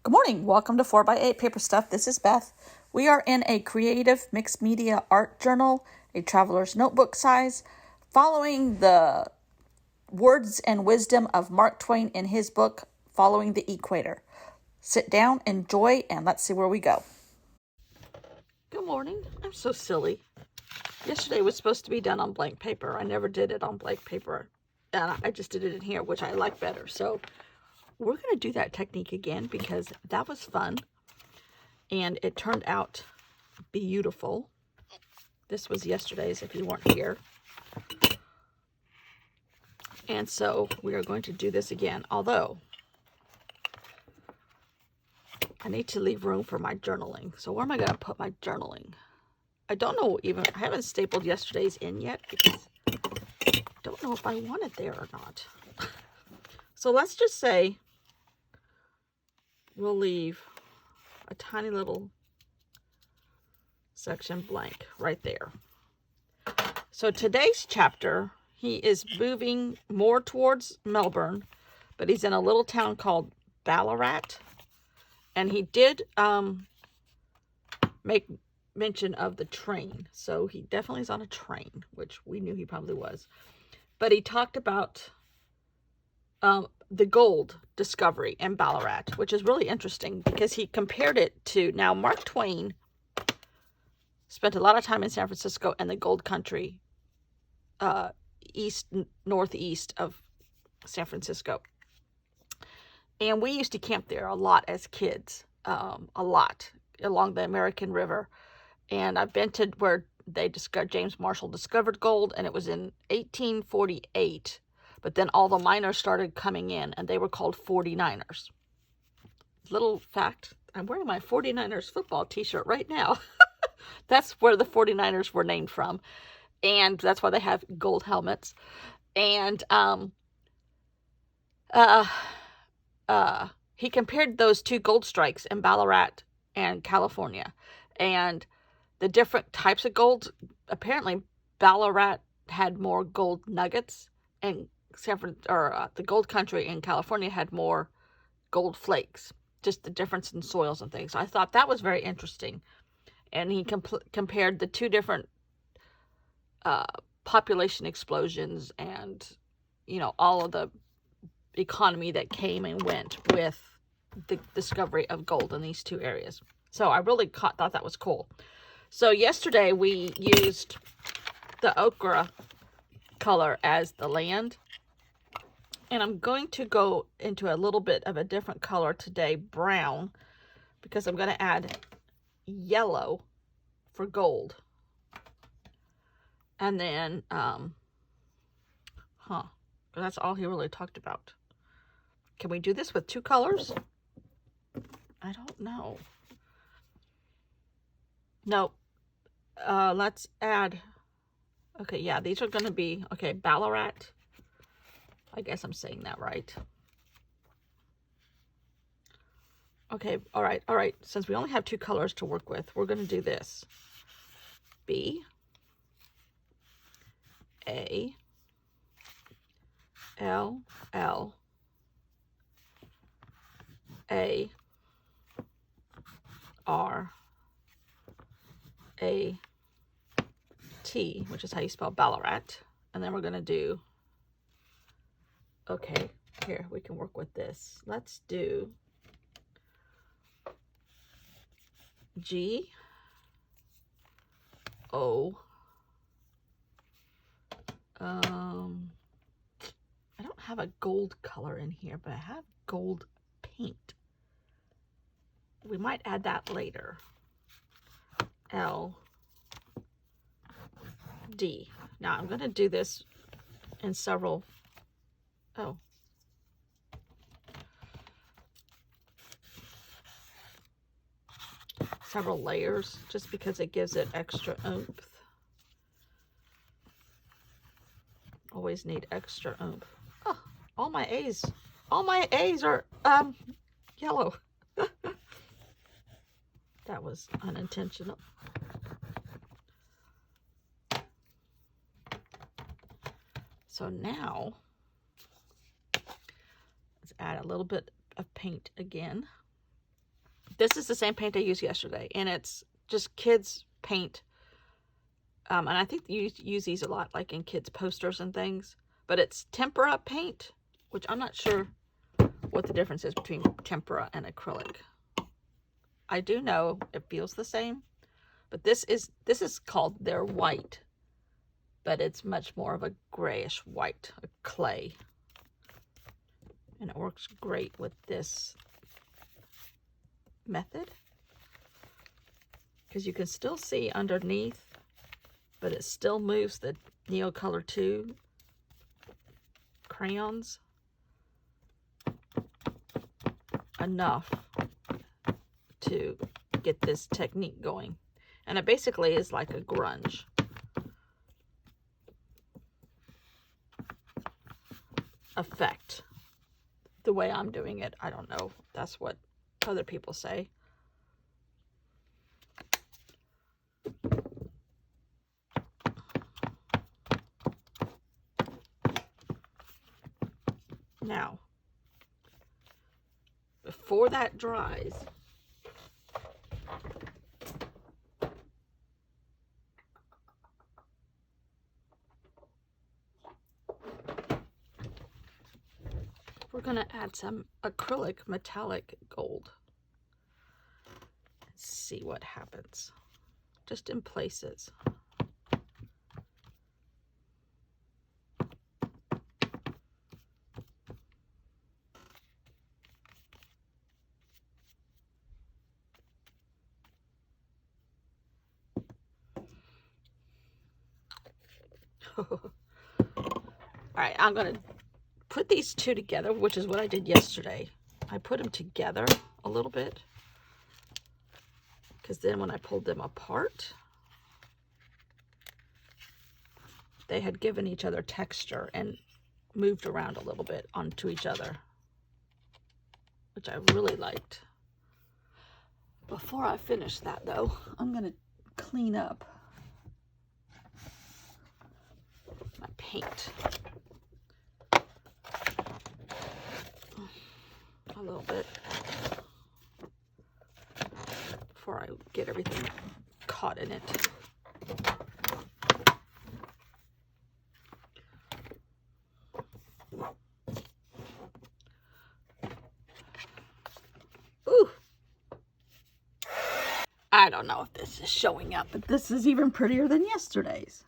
Good morning. Welcome to 4x8 Paper Stuff. This is Beth. We are in a creative mixed media art journal, a traveler's notebook size, following the words and wisdom of Mark Twain in his book, Following the Equator. Sit down, enjoy, and let's see where we go. Good morning. I'm so silly. Yesterday was supposed to be done on blank paper. I never did it on blank paper. And I just did it in here, which I like better. So we're going to do that technique again because that was fun. And it turned out beautiful. This was yesterday's if you weren't here. And so we are going to do this again. Although, I need to leave room for my journaling. So where am I going to put my journaling? I don't know even. I haven't stapled yesterday's in yet because I don't know if I want it there or not. So let's just say we'll leave a tiny little section blank right there. So today's chapter, he is moving more towards Melbourne, but he's in a little town called Ballarat. And he did make mention of the train. So he definitely is on a train, which we knew he probably was. But he talked about the gold discovery in Ballarat, which is really interesting because he compared it to, now Mark Twain spent a lot of time in San Francisco and the gold country, northeast of San Francisco. And we used to camp there a lot as kids, a lot along the American River. And I've been to where James Marshall discovered gold, and it was in 1848. But then all the miners started coming in, and they were called 49ers. Little fact, I'm wearing my 49ers football t-shirt right now. That's where the 49ers were named from. And that's why they have gold helmets. And he compared those two gold strikes in Ballarat and California. And the different types of gold, apparently Ballarat had more gold nuggets, and the gold country in California had more gold flakes. Just the difference in soils and things. So I thought that was very interesting. And he compared the two different population explosions and, all of the economy that came and went with the discovery of gold in these two areas. So I really thought that was cool. So yesterday we used the ochre color as the land. And I'm going to go into a little bit of a different color today, brown, because I'm going to add yellow for gold. And then, that's all he really talked about. Can we do this with two colors? I don't know. No. Let's add, okay, yeah, these are going to be, okay, Ballarat. I guess I'm saying that right. Okay, all right. Since we only have two colors to work with, we're going to do this. B, A, L, L, A, R, A, T, which is how you spell Ballarat. And then we're going to do, okay, here, we can work with this. Let's do G, O, I don't have a gold color in here, but I have gold paint. We might add that later. L, D. Now I'm going to do this in several layers, just because it gives it extra oomph. Always need extra oomph. Oh, all my A's are yellow. That was unintentional. So now let's add a little bit of paint again. This is the same paint I used yesterday, and it's just kids paint. And I think you use these a lot, like in kids' posters and things. But it's tempera paint, which I'm not sure what the difference is between tempera and acrylic. I do know it feels the same, but this is called their white, but it's much more of a grayish white, a clay. And it works great with this method because you can still see underneath, but it still moves the Neocolor 2 crayons enough to get this technique going. And it basically is like a grunge. Effect. The way I'm doing it, I don't know. That's what other people say. Now, before that dries, we're going to add some acrylic metallic gold. Let's see what happens, just in places. All right, I'm going to put these two together, which is what I did yesterday. I put them together a little bit because then when I pulled them apart, they had given each other texture and moved around a little bit onto each other, which I really liked. Before I finish that though, I'm going to clean up my paint a little bit before I get everything caught in it. Ooh. I don't know if this is showing up, but this is even prettier than yesterday's.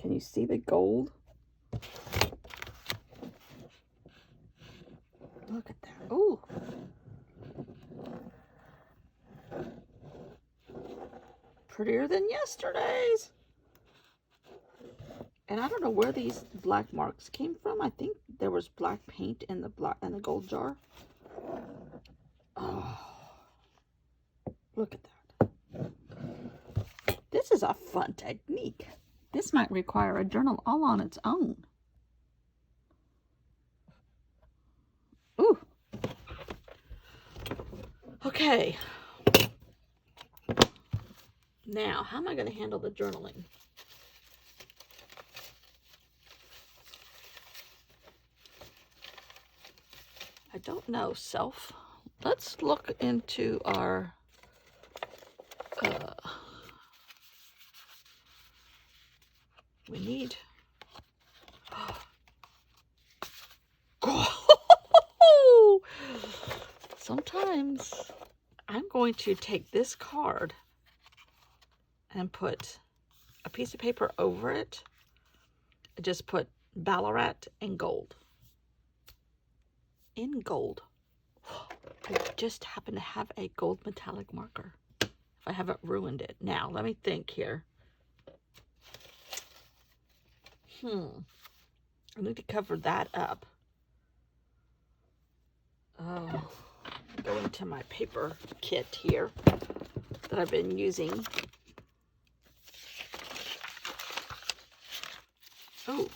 Can you see the gold? Look at that. Ooh. Prettier than yesterday's. And I don't know where these black marks came from. I think there was black paint in the gold jar. Oh. Look at that. This is a fun technique. This might require a journal all on its own. Ooh. Okay. Now, how am I going to handle the journaling? I don't know, self. Let's look into our we need sometimes I'm going to take this card and put a piece of paper over it. I just put Ballarat in gold. In gold. I just happen to have a gold metallic marker. If I haven't ruined it. Now, let me think here. I need to cover that up. Oh, go into my paper kit here that I've been using. Oh,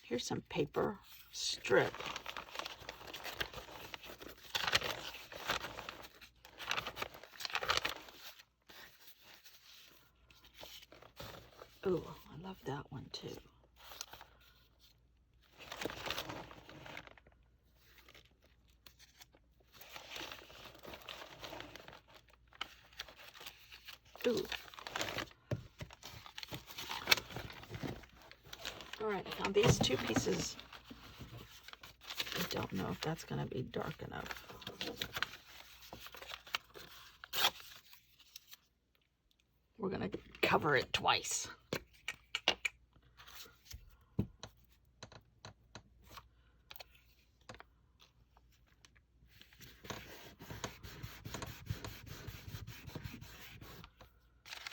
here's some paper strip. Oh, I love that one too. All right, I found these 2 pieces. I don't know if that's going to be dark enough. We're going to cover it twice.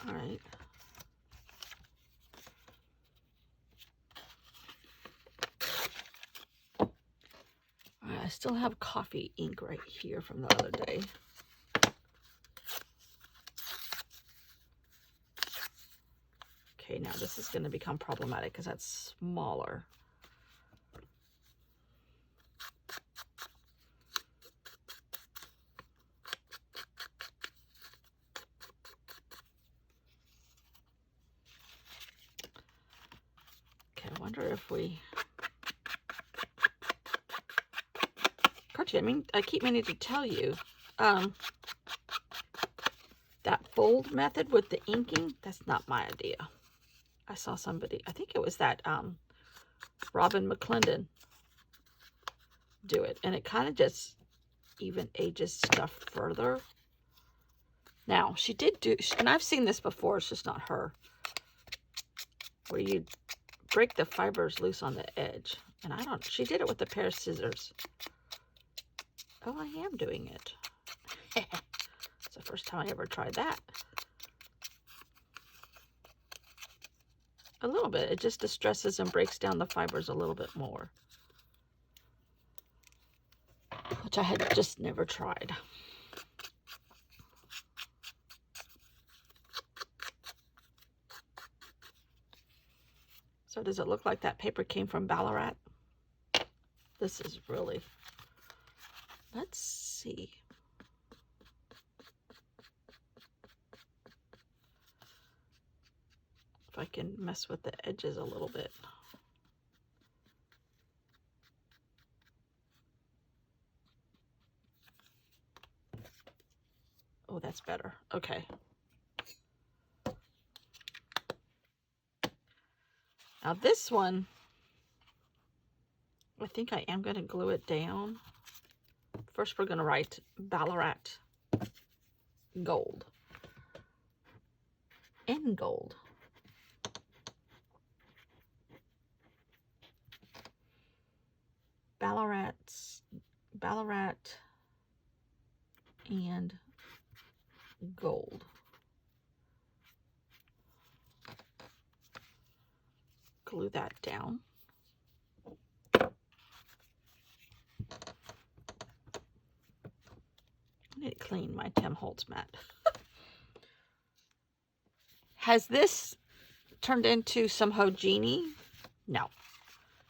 All right. I still have coffee ink right here from the other day. Okay, now this is going to become problematic because that's smaller. Okay, I wonder if we... Cartier, I keep meaning to tell you, that fold method with the inking, that's not my idea. I saw somebody, I think it was that Robin McClendon do it, and it kind of just even ages stuff further. Now, she did do, and I've seen this before, it's just not her, where you break the fibers loose on the edge. And she did it with a pair of scissors. Oh, I am doing it. It's the first time I ever tried that. A little bit. It just distresses and breaks down the fibers a little bit more, which I had just never tried. So does it look like that paper came from Ballarat? This is really... Let's see. If I can mess with the edges a little bit. Oh, that's better. Okay. Now this one, I think I am going to glue it down. First, we're going to write Ballarat Gold. In gold. Ballarat and gold. Glue that down. I need to clean my Tim Holtz mat. Has this turned into some Hogini? No.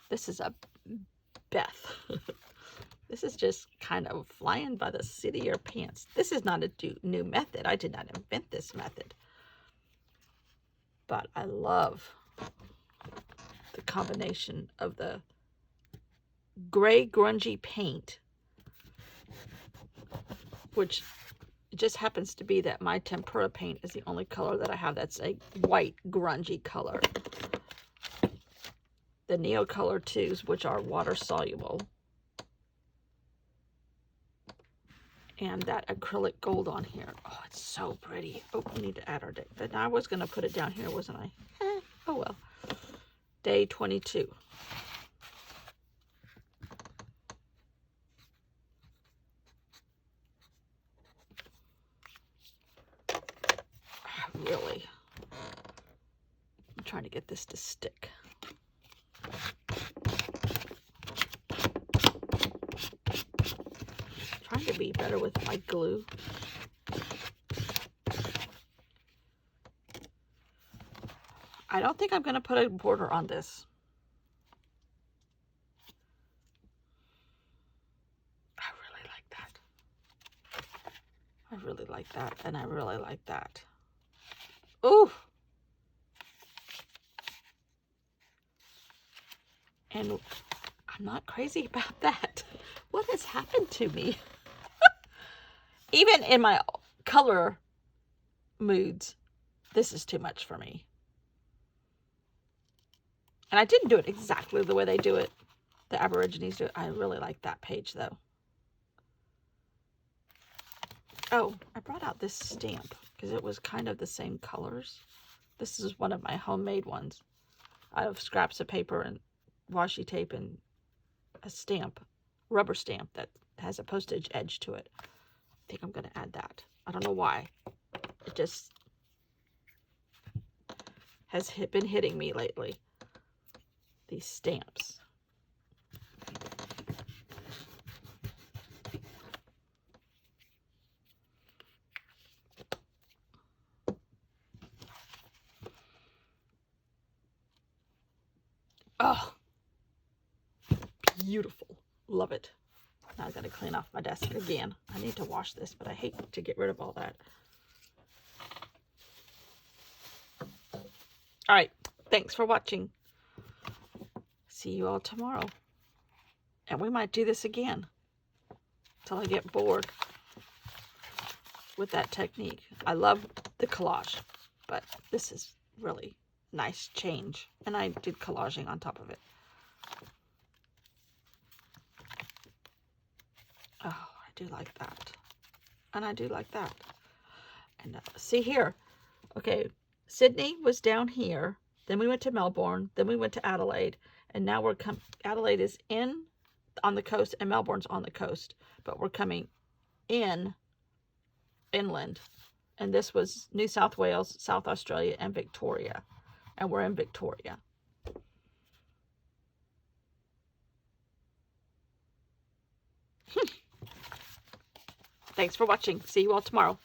This is a Beth. This is just kind of flying by the seat of your pants. This is not a new method. I did not invent this method. But I love the combination of the gray grungy paint, which just happens to be that my tempera paint is the only color that I have that's a white grungy color. The Neocolor 2s, which are water soluble. And that acrylic gold on here. Oh, it's so pretty. Oh, we need to add our date. But I was going to put it down here, wasn't I? Oh, well. Day 22. Really. I'm trying to get this to stick. Trying to be better with my glue. I don't think I'm going to put a border on this. I really like that. I really like that, and I really like that. Ooh! And I'm not crazy about that. What has happened to me? Even in my color moods, this is too much for me. And I didn't do it exactly the way they do it. The Aborigines do it. I really like that page, though. Oh, I brought out this stamp because it was kind of the same colors. This is one of my homemade ones out of scraps of paper and washi tape and a stamp, rubber stamp that has a postage edge to it. I think I'm going to add that. I don't know why. It just has been hitting me lately. These stamps. Oh, beautiful. Love it. Now I gotta clean off my desk again. I need to wash this, but I hate to get rid of all that. All right. Thanks for watching. See you all tomorrow. And we might do this again until I get bored with that technique. I love the collage, but this is really nice change. And I did collaging on top of it. Oh, I do like that. And I do like that. And see here. Okay, Sydney was down here. Then we went to Melbourne. Then we went to Adelaide. And now we're Adelaide is on the coast and Melbourne's on the coast. But we're coming inland. And this was New South Wales, South Australia, and Victoria. And we're in Victoria. Thanks for watching. See you all tomorrow.